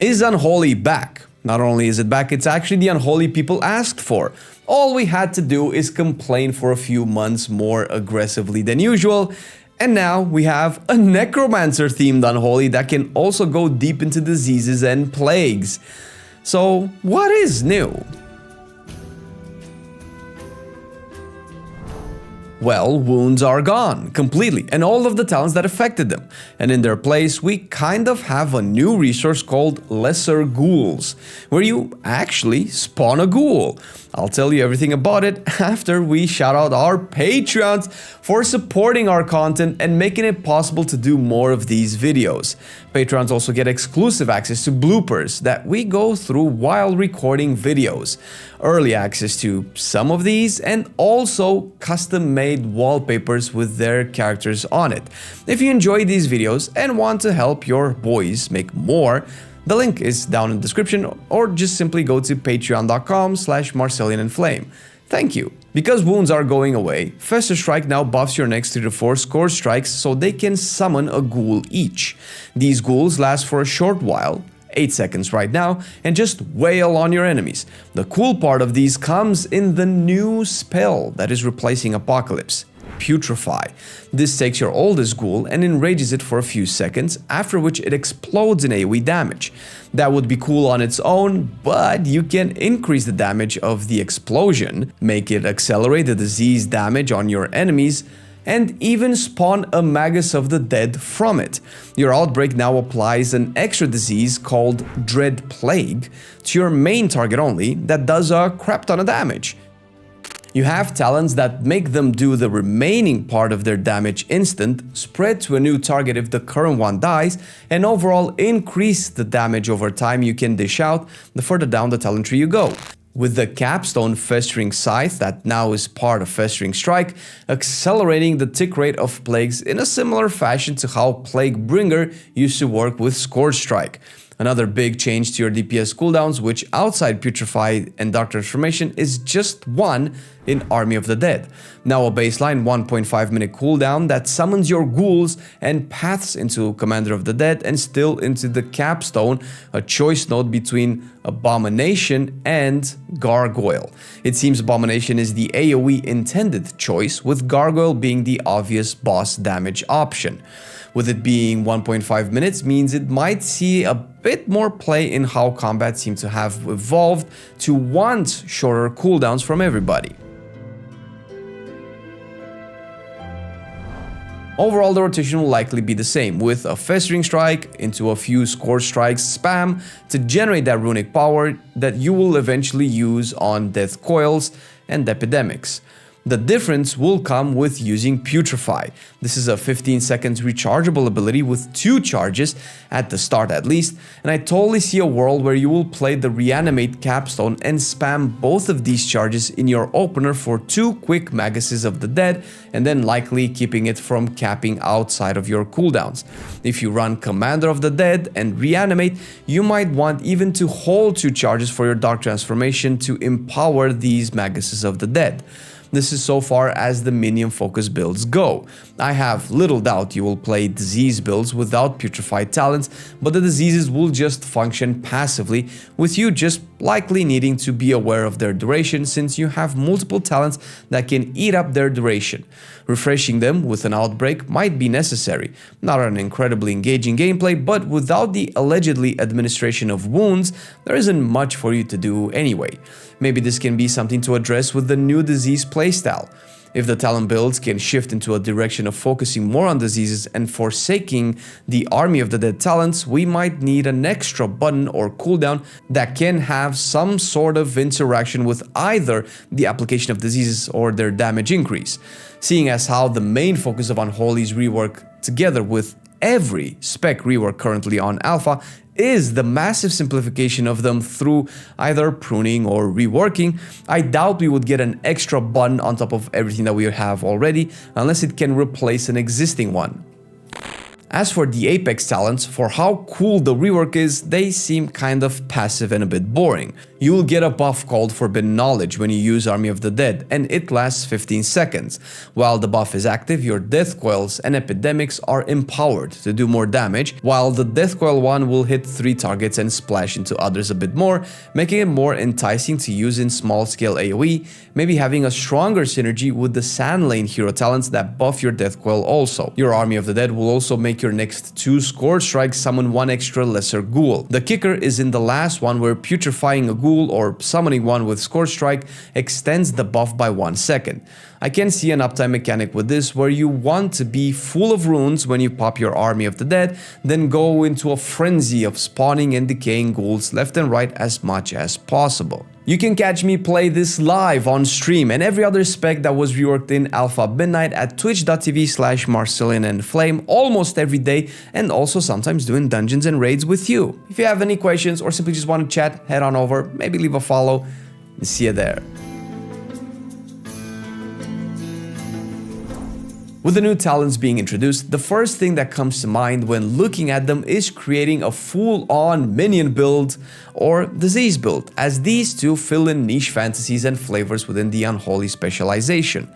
Is Unholy back? Not only is it back, it's actually the Unholy people asked for. All we had to do is complain for a few months more aggressively than usual, and now we have a Necromancer themed Unholy that can also go deep into diseases and plagues. So what is new? Well, wounds are gone completely, and all of the talents that affected them. And in their place, we kind of have a new resource called Lesser Ghouls, where you actually spawn a ghoul. I'll tell you everything about it after we shout out our Patreons for supporting our content and making it possible to do more of these videos. Patrons also get exclusive access to bloopers that we go through while recording videos, early access to some of these, and also custom-made wallpapers with their characters on it. If you enjoy these videos and want to help your boys make more, the link is down in the description, or just simply go to patreon.com/Marcelian&Flame. Thank you. Because wounds are going away, Fester Strike now buffs your next 3 to 4 score strikes so they can summon a ghoul each. These ghouls last for a short while, 8 seconds right now, and just wail on your enemies. The cool part of these comes in the new spell that is replacing Apocalypse, Putrefy. This takes your oldest ghoul and enrages it for a few seconds, after which it explodes in AoE damage. That would be cool on its own, but you can increase the damage of the explosion, make it accelerate the disease damage on your enemies, and even spawn a Magus of the Dead from it. Your outbreak now applies an extra disease called Dread Plague to your main target only that does a crap ton of damage. You have talents that make them do the remaining part of their damage instant, spread to a new target if the current one dies, and overall increase the damage over time you can dish out the further down the talent tree you go. With the capstone Festering Scythe that now is part of Festering Strike, accelerating the tick rate of plagues in a similar fashion to how Plague Bringer used to work with Scourge Strike. Another big change to your DPS cooldowns, which outside Putrefy and Dark Transformation is just 1 in Army of the Dead. Now a baseline 1.5 minute cooldown that summons your ghouls and paths into Commander of the Dead and still into the capstone, a choice node between Abomination and Gargoyle. It seems Abomination is the AoE intended choice, with Gargoyle being the obvious boss damage option. With it being 1.5 minutes means it might see a bit more play in how combat seems to have evolved to want shorter cooldowns from everybody. Overall, the rotation will likely be the same, with a Festering Strike into a few Scourge Strikes spam to generate that runic power that you will eventually use on Death Coils and Epidemics. The difference will come with using Putrefy. This is a 15 seconds rechargeable ability with 2 charges, at the start at least, and I totally see a world where you will play the Reanimate capstone and spam both of these charges in your opener for 2 quick Maguses of the Dead, and then likely keeping it from capping outside of your cooldowns. If you run Commander of the Dead and Reanimate, you might want even to hold 2 charges for your Dark Transformation to empower these Maguses of the Dead. This is so far as the minion focus builds go. I have little doubt you will play disease builds without Putrified talents, but the diseases will just function passively, with you just likely needing to be aware of their duration since you have multiple talents that can eat up their duration. Refreshing them with an outbreak might be necessary. Not an incredibly engaging gameplay, but without the allegedly administration of wounds, there isn't much for you to do anyway. Maybe this can be something to address with the new disease playstyle. If the talent builds can shift into a direction of focusing more on diseases and forsaking the Army of the Dead talents, we might need an extra button or cooldown that can have some sort of interaction with either the application of diseases or their damage increase. Seeing as how the main focus of Unholy's rework, together with every spec rework currently on alpha, is the massive simplification of them through either pruning or reworking, I doubt we would get an extra button on top of everything that we have already, unless it can replace an existing one. As for the Apex talents, for how cool the rework is, they seem kind of passive and a bit boring. You will get a buff called Forbidden Knowledge when you use Army of the Dead, and it lasts 15 seconds. While the buff is active, your Death Coils and Epidemics are empowered to do more damage, while the Death Coil one will hit 3 targets and splash into others a bit more, making it more enticing to use in small-scale AoE, maybe having a stronger synergy with the Sand Lane hero talents that buff your Death Coil also. Your Army of the Dead will also make your next 2 Scourge Strikes summon 1 extra Lesser Ghoul. The kicker is in the last one, where putrefying a ghoul or summoning one with Scourge Strike extends the buff by 1 second. I can see an uptime mechanic with this where you want to be full of runes when you pop your Army of the Dead, then go into a frenzy of spawning and decaying ghouls left and right as much as possible. You can catch me play this live on stream and every other spec that was reworked in Alpha Midnight at twitch.tv/Marcelian&Flame almost every day, and also sometimes doing dungeons and raids with you. If you have any questions or simply just want to chat, head on over, maybe leave a follow, and see you there. With the new talents being introduced, the first thing that comes to mind when looking at them is creating a full-on minion build or disease build, as these two fill in niche fantasies and flavors within the Unholy specialization.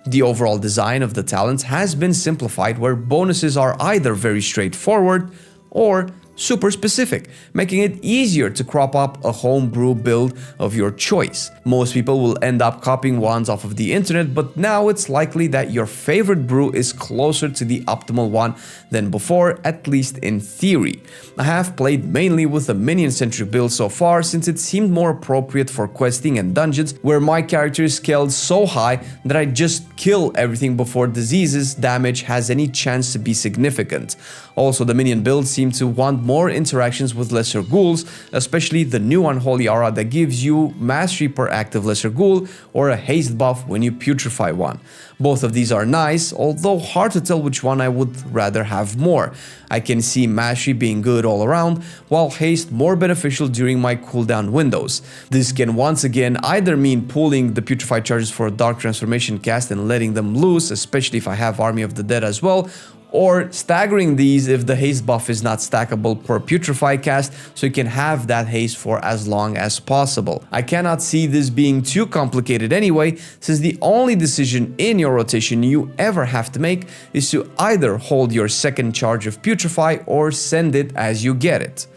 The overall design of the talents has been simplified, where bonuses are either very straightforward or super specific, making it easier to crop up a homebrew build of your choice. Most people will end up copying ones off of the internet, but now it's likely that your favorite brew is closer to the optimal one than before, at least in theory. I have played mainly with a minion-centric build so far, since it seemed more appropriate for questing and dungeons, where my character is scaled so high that I just kill everything before diseases damage has any chance to be significant. Also, the minion builds seem to want more interactions with Lesser Ghouls, especially the new Unholy aura that gives you mastery per active Lesser Ghoul or a haste buff when you putrefy one. Both of these are nice, although hard to tell which one I would rather have more. I can see mastery being good all around, while haste more beneficial during my cooldown windows. This can once again either mean pulling the putrefy charges for a dark transformation cast and letting them loose, especially if I have Army of the Dead as well, or staggering these if the haste buff is not stackable per putrefy cast, so you can have that haste for as long as possible. I cannot see this being too complicated anyway, since the only decision in your rotation you ever have to make is to either hold your second charge of putrefy or send it as you get it.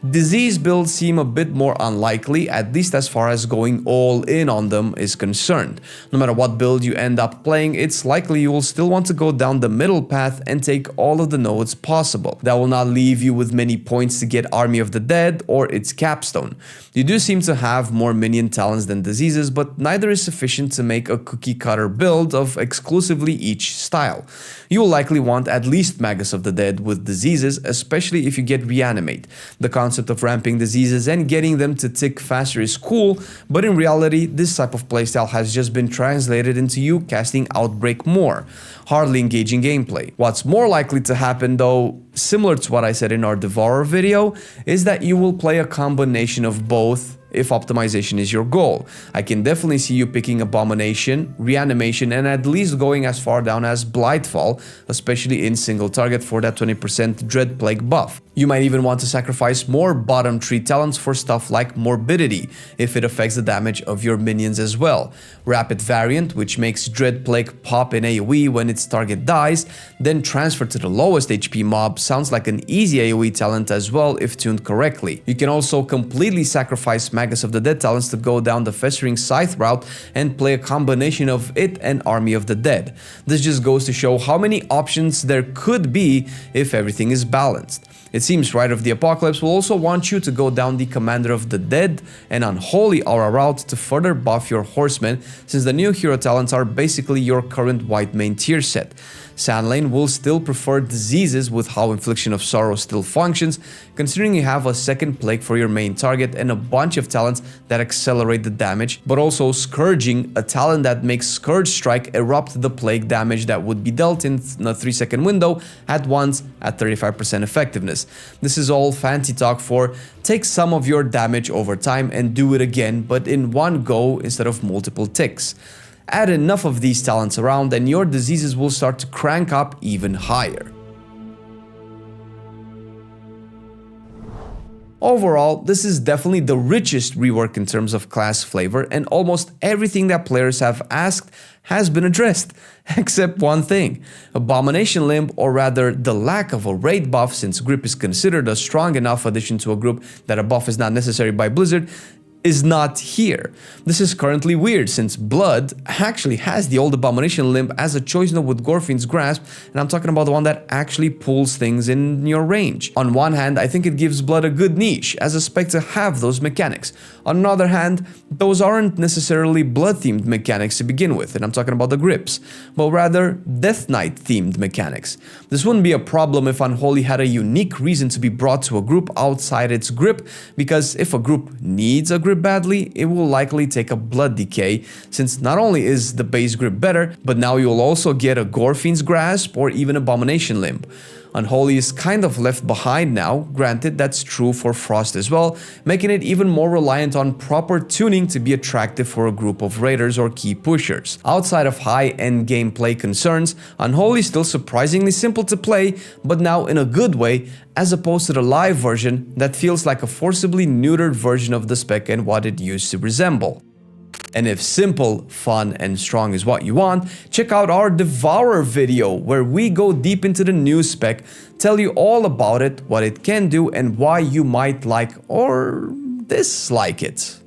Disease builds seem a bit more unlikely, at least as far as going all in on them is concerned. No matter what build you end up playing, it's likely you will still want to go down the middle path and take all of the nodes possible. That will not leave you with many points to get Army of the Dead or its capstone. You do seem to have more minion talents than diseases, but neither is sufficient to make a cookie cutter build of exclusively each style. You will likely want at least Magus of the Dead with diseases, especially if you get Reanimate. The concept of ramping diseases and getting them to tick faster is cool, but in reality, this type of playstyle has just been translated into you casting Outbreak more, hardly engaging gameplay. What's more likely to happen though, similar to what I said in our Devourer video, is that you will play a combination of both if optimization is your goal. I can definitely see you picking Abomination, Reanimation, and at least going as far down as Blightfall, especially in single target for that 20% Dread Plague buff. You might even want to sacrifice more bottom tree talents for stuff like Morbidity, if it affects the damage of your minions as well. Rapid Variant, which makes Dread Plague pop in AoE when its target dies, then transfer to the lowest HP mob, sounds like an easy AoE talent as well if tuned correctly. You can also completely sacrifice Magus of the Dead talents to go down the Festering Scythe route and play a combination of it and Army of the Dead. This just goes to show how many options there could be if everything is balanced. It seems Rite of the Apocalypse will also want you to go down the Commander of the Dead and Unholy aura route to further buff your horsemen, since the new hero talents are basically your current white main tier set. Sandlane will still prefer diseases with how Infliction of Sorrow still functions, considering you have a second plague for your main target and a bunch of talents that accelerate the damage, but also Scourging, a talent that makes Scourge Strike erupt the plague damage that would be dealt in a 3-second window at once at 35% effectiveness. This is all fancy talk for take some of your damage over time and do it again, but in one go instead of multiple ticks. Add enough of these talents around and your diseases will start to crank up even higher. Overall, this is definitely the richest rework in terms of class flavor, and almost everything that players have asked has been addressed, except one thing. Abomination Limb, or rather the lack of a raid buff, since grip is considered a strong enough addition to a group that a buff is not necessary by Blizzard, is not here. This is currently weird, since Blood actually has the old Abomination Limb as a choice note with Gorfin's Grasp, and I'm talking about the one that actually pulls things in your range. On one hand, I think it gives Blood a good niche, as a spec to have those mechanics. On another hand, those aren't necessarily Blood-themed mechanics to begin with, and I'm talking about the grips, but rather Death Knight-themed mechanics. This wouldn't be a problem if Unholy had a unique reason to be brought to a group outside its grip, because if a group needs a grip badly, it will likely take a Blood Decay, since not only is the base grip better, but now you'll also get a Gorfin's Grasp or even Abomination Limb. Unholy is kind of left behind now, granted that's true for Frost as well, making it even more reliant on proper tuning to be attractive for a group of raiders or key pushers. Outside of high-end gameplay concerns, Unholy is still surprisingly simple to play, but now in a good way, as opposed to the live version that feels like a forcibly neutered version of the spec and what it used to resemble. And if simple, fun, and strong is what you want, check out our Devourer video, where we go deep into the new spec, tell you all about it, what it can do, and why you might like or dislike it.